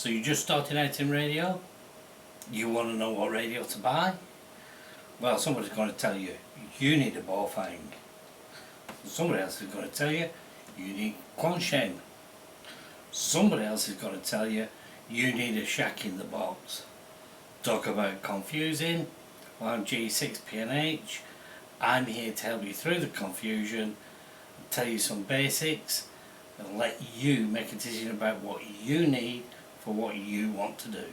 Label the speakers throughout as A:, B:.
A: So you're just starting out in radio? You want to know what radio to buy? Well, somebody's going to tell you, you need a Baofeng. Somebody else is going to tell you, you need Quansheng. Somebody else is going to tell you, you need a shack in the box. Talk about confusing. Well, I'm G6PNH. I'm here to help you through the confusion, tell you some basics, and let you make a decision about what you need for what you want to do.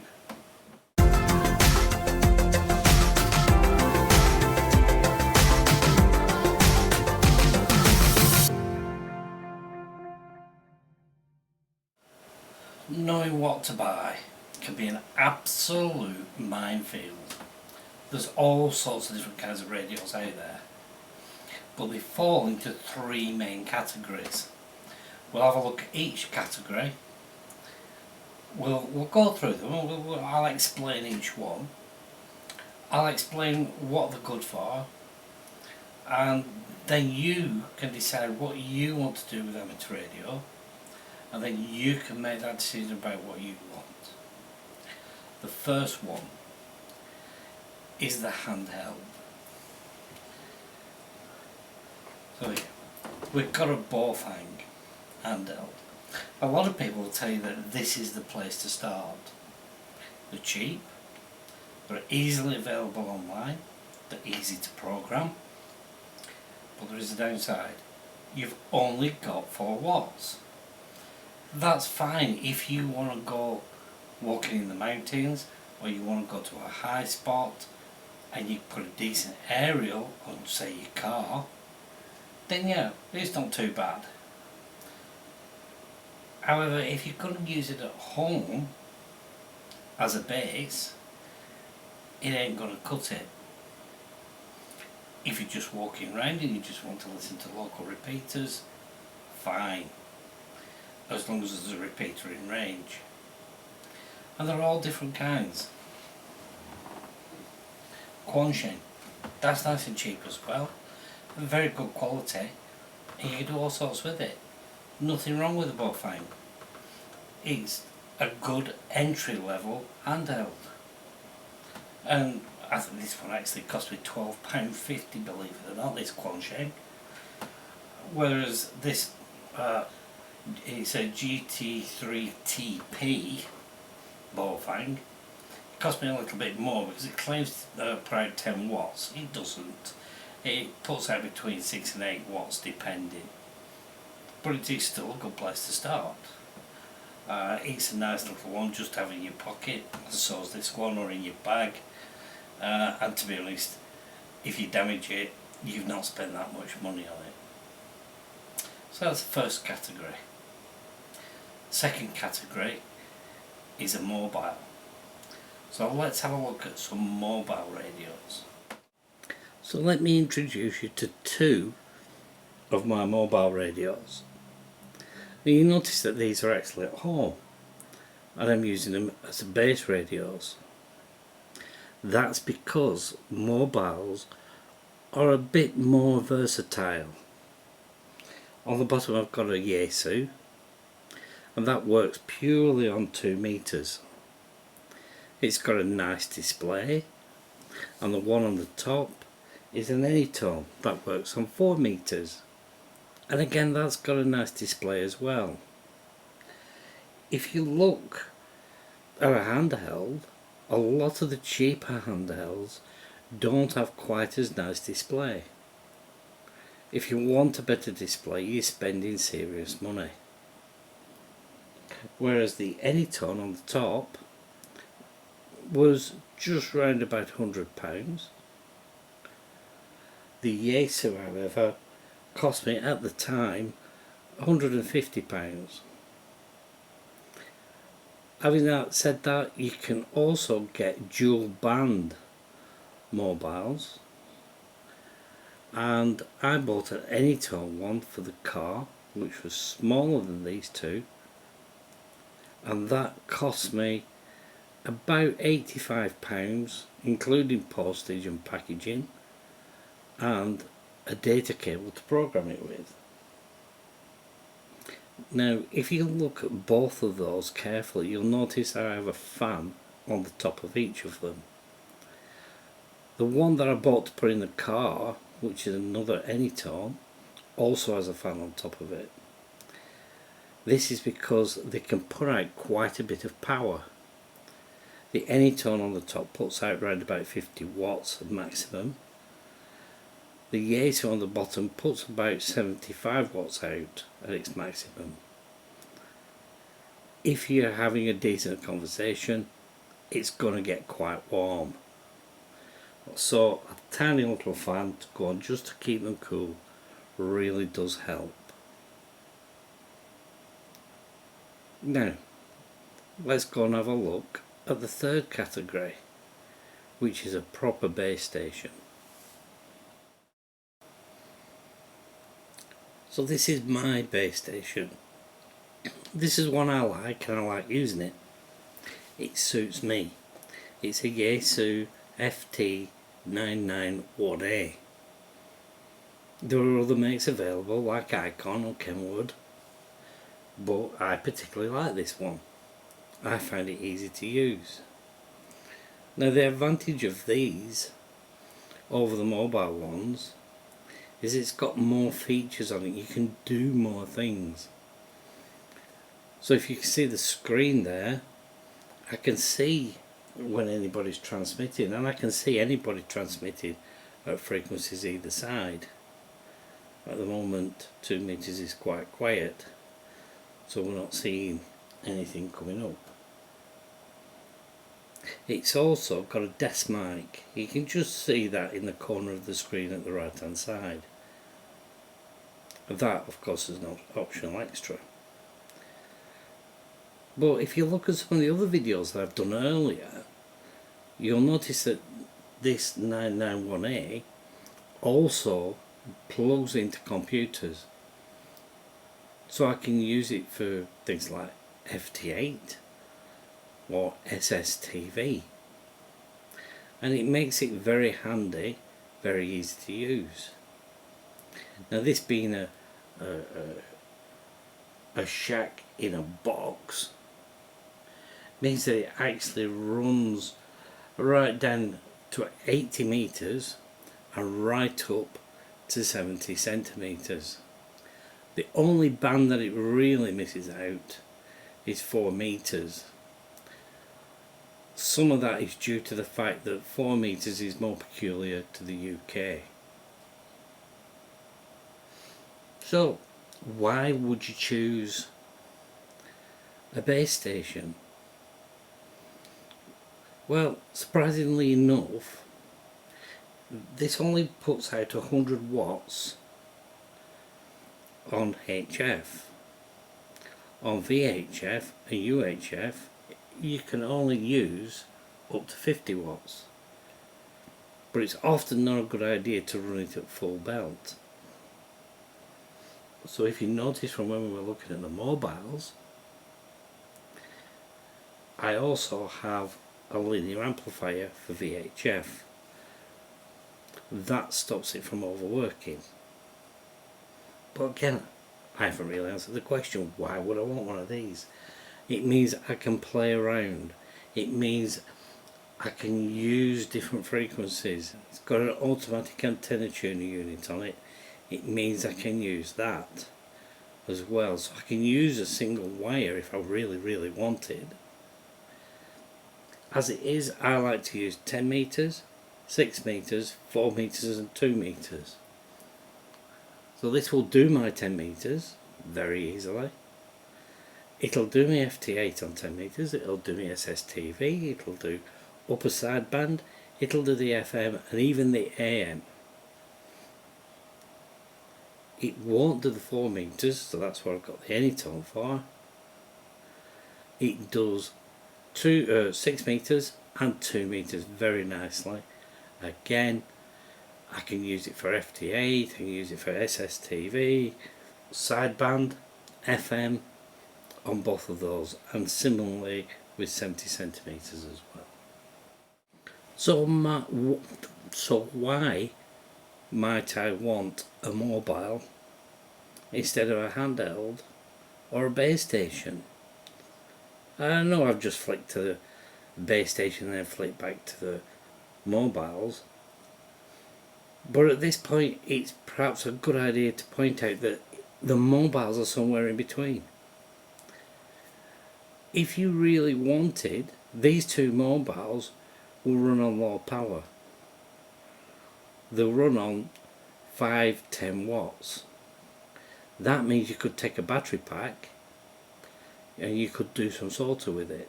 A: Knowing what to buy can be an absolute minefield. There's all sorts of different kinds of radios out there, but they fall into three main categories. We'll have a look at each category. We'll go through them. I'll explain each one. I'll explain what they're good for, and then you can decide what you want to do with amateur radio, and then you can make that decision about what you want. The first one is the handheld. So we've got a Baofeng handheld. A lot of people will tell you that this is the place to start. They're cheap, they're easily available online, they're easy to program, but there is a downside. You've only got 4 watts. That's fine if you want to go walking in the mountains, or you want to go to a high spot and you put a decent aerial on, say, your car, then yeah, it's not too bad. However, if you're going to use it at home as a base, it ain't going to cut it. If you're just walking around and you just want to listen to local repeaters, fine, as long as there's a repeater in range. And they're all different kinds. Quansheng, that's nice and cheap as well, and very good quality, and you can do all sorts with it. Nothing wrong with the Baofeng. It's a good entry level handheld, and I think this one actually cost me £12.50, believe it or not, this Quansheng, whereas this it's a GT3TP Baofeng. It cost me a little bit more because it claims to put out 10 watts. It doesn't. It puts out between 6 and 8 watts depending, but it is still a good place to start. It's a nice little one just to have in your pocket, and so is this one, or in your bag, and to be honest, if you damage it, you've not spent that much money on it. So that's the first category. Second category is a mobile. So let's have a look at some mobile radios. So let me introduce you to 2 of my mobile radios. Now you notice that these are actually at home, and I'm using them as base radios. That's because mobiles are a bit more versatile. On the bottom I've got a Yaesu, and that works purely on 2 meters. It's got a nice display, and the one on the top is an Anytone that works on 4 meters, and again that's got a nice display as well. If you look at a handheld, a lot of the cheaper handhelds don't have quite as nice display. If you want a better display, you're spending serious money. Whereas the Anytone on the top was just round about £100. The Yaesu, however, cost me at the time £150. Having said that, you can also get dual band mobiles, and I bought an Anytone one for the car, which was smaller than these 2, and that cost me about £85, including postage and packaging, and a data cable to program it with. Now if you look at both of those carefully, you'll notice I have a fan on the top of each of them. The one that I bought to put in the car, which is another Anytone, also has a fan on top of it. This is because they can put out quite a bit of power. The Anytone on the top puts out around about 50 watts maximum. The Yaesu on the bottom puts about 75 watts out at its maximum. If you're having a decent conversation, it's going to get quite warm. So a tiny little fan to go on just to keep them cool really does help. Now, let's go and have a look at the third category, which is a proper base station. So this is my base station. This is one I like and I like using it. It suits me. It's a Yaesu FT991A. There are other makes available like Icon or Kenwood, but I particularly like this one. I find it easy to use. Now the advantage of these over the mobile ones is it's got more features on it. You can do more things. So if you can see the screen there, I can see when anybody's transmitting, and I can see anybody transmitting at frequencies either side. At the moment 2 meters is quite quiet, so we're not seeing anything coming up. It's also got a desk mic. You can just see that in the corner of the screen at the right hand side. That of course is an optional extra. But if you look at some of the other videos that I've done earlier, you'll notice that this 991A also plugs into computers. So I can use it for things like FT8 or SSTV. And it makes it very handy, very easy to use. Now this being a shack in a box means that it actually runs right down to 80 meters and right up to 70 centimeters. The only band that it really misses out is 4 meters. Some of that is due to the fact that 4 meters is more peculiar to the UK. So why would you choose a base station? Well, surprisingly enough, this only puts out 100 watts on HF. On VHF and UHF you can only use up to 50 watts, but it's often not a good idea to run it at full belt. So if you notice from when we were looking at the mobiles, I also have a linear amplifier for VHF. That stops it from overworking. But again, I haven't really answered the question, why would I want one of these? It means I can play around. It means I can use different frequencies. It's got an automatic antenna tuner unit on it. It means I can use that as well. So I can use a single wire if I really wanted. As it is, I like to use 10 meters, 6 meters, 4 meters and 2 meters. So this will do my 10 meters very easily. It'll do me FT8 on 10 meters, it'll do me SSTV, it'll do upper sideband, it'll do the FM and even the AM. It won't do the 4 meters, so that's what I've got the Anytone for. It does 6 meters and 2 meters very nicely. Again, I can use it for FT8, I can use it for SSTV, sideband, FM on both of those, and similarly with 70 centimeters as well. So why might I want a mobile instead of a handheld or a base station. I know I've just flicked to the base station and then flicked back to the mobiles, but at this point it's perhaps a good idea to point out that the mobiles are somewhere in between. If you really wanted, these two mobiles will run on low power. They'll run on 5-10 watts. That means you could take a battery pack and you could do some solar with it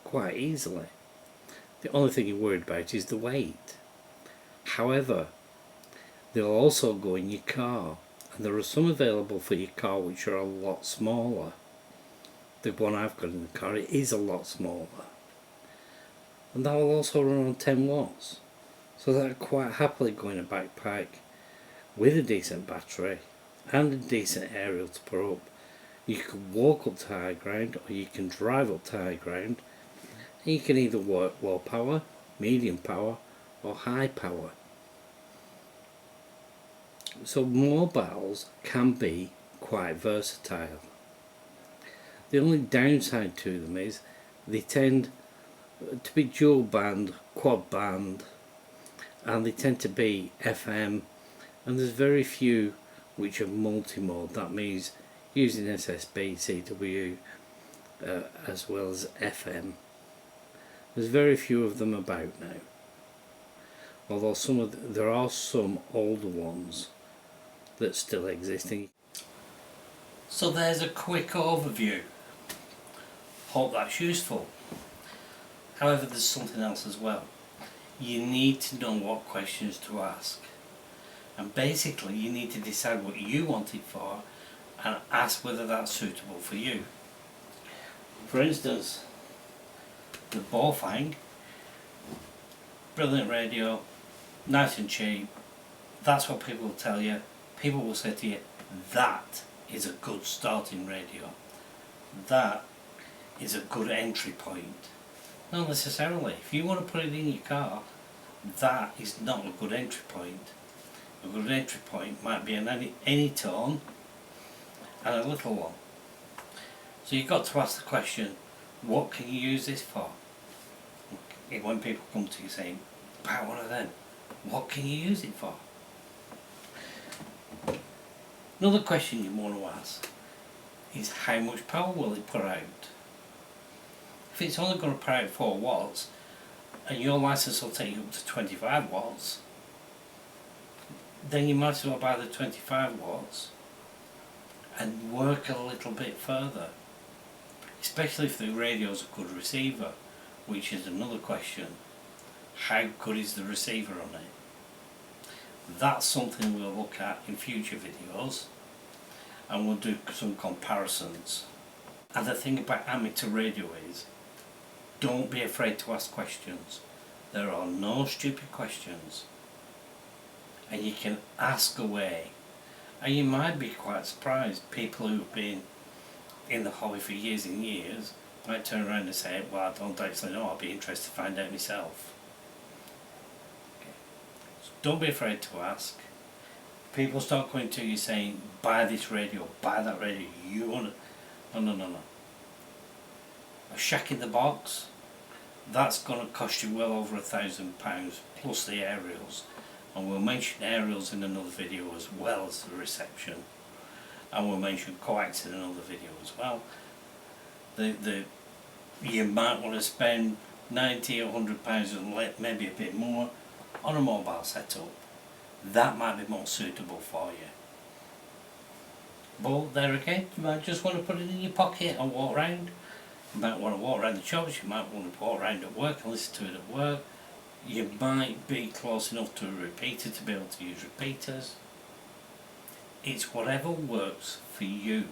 A: quite easily. The only thing you're worried about is the weight. However, they'll also go in your car, and there are some available for your car which are a lot smaller. The one I've got in the car, it is a lot smaller, and that will also run on 10 watts, so that I'd quite happily go in a backpack with a decent battery and a decent aerial to put up. You can walk up to high ground, or you can drive up to high ground, and you can either work low power, medium power or high power. So mobiles can be quite versatile. The only downside to them is they tend to be dual band, quad band, and they tend to be FM, and there's very few which are multi-mode. That means using SSB, CW, as well as FM. There's very few of them about now, although there are some older ones that still existing. So there's a quick overview. Hope that's useful. However, there's something else as well. You need to know what questions to ask, and basically you need to decide what you want it for and ask whether that's suitable for you. For instance, the Baofeng, brilliant radio, nice and cheap. That's what people will tell you. People will say to you, that is a good starting radio. That is a good entry point. Not necessarily. If you want to put it in your car, that is not a good entry point. A good entry point might be an Anytone and a little one. So you've got to ask the question, what can you use this for? When people come to you saying, buy one of them, what can you use it for? Another question you want to ask is, how much power will it put out? If it's only going to put out 4 watts and your license will take you up to 25 watts, then you might as well buy the 25 watts and work a little bit further, especially if the radio's a good receiver, which is another question. How good is the receiver on it? That's something we'll look at in future videos, and we'll do some comparisons. And the thing about amateur radio is, don't be afraid to ask questions. There are no stupid questions, and you can ask away, and you might be quite surprised. People who've been in the hobby for years and years might turn around and say, well, I don't actually know, I'll be interested to find out myself. Don't be afraid to ask. People start coming to you saying, buy this radio, buy that radio, you want it. No. A shack in the box, that's going to cost you well over £1,000 plus the aerials. And we'll mention aerials in another video as well as the reception. And we'll mention coax in another video as well. You might want to spend £90 or £100 and maybe a bit more on a mobile setup. That might be more suitable for you. But there again, you might just want to put it in your pocket and walk around. You might want to walk around the shops, you might want to walk around at work and listen to it at work. You might be close enough to a repeater to be able to use repeaters. It's whatever works for you.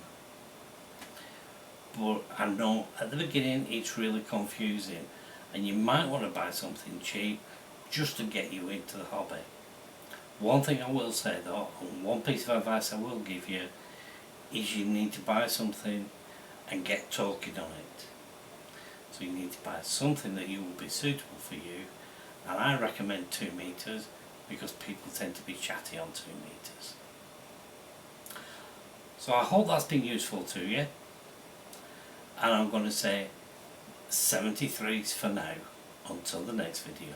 A: But I know at the beginning it's really confusing, and you might want to buy something cheap just to get you into the hobby. One thing I will say though, and one piece of advice I will give you, is you need to buy something and get talking on it. So you need to buy something that you will be suitable for you, and I recommend 2 meters because people tend to be chatty on 2 meters. So I hope that's been useful to you, and I'm going to say 73s for now until the next video.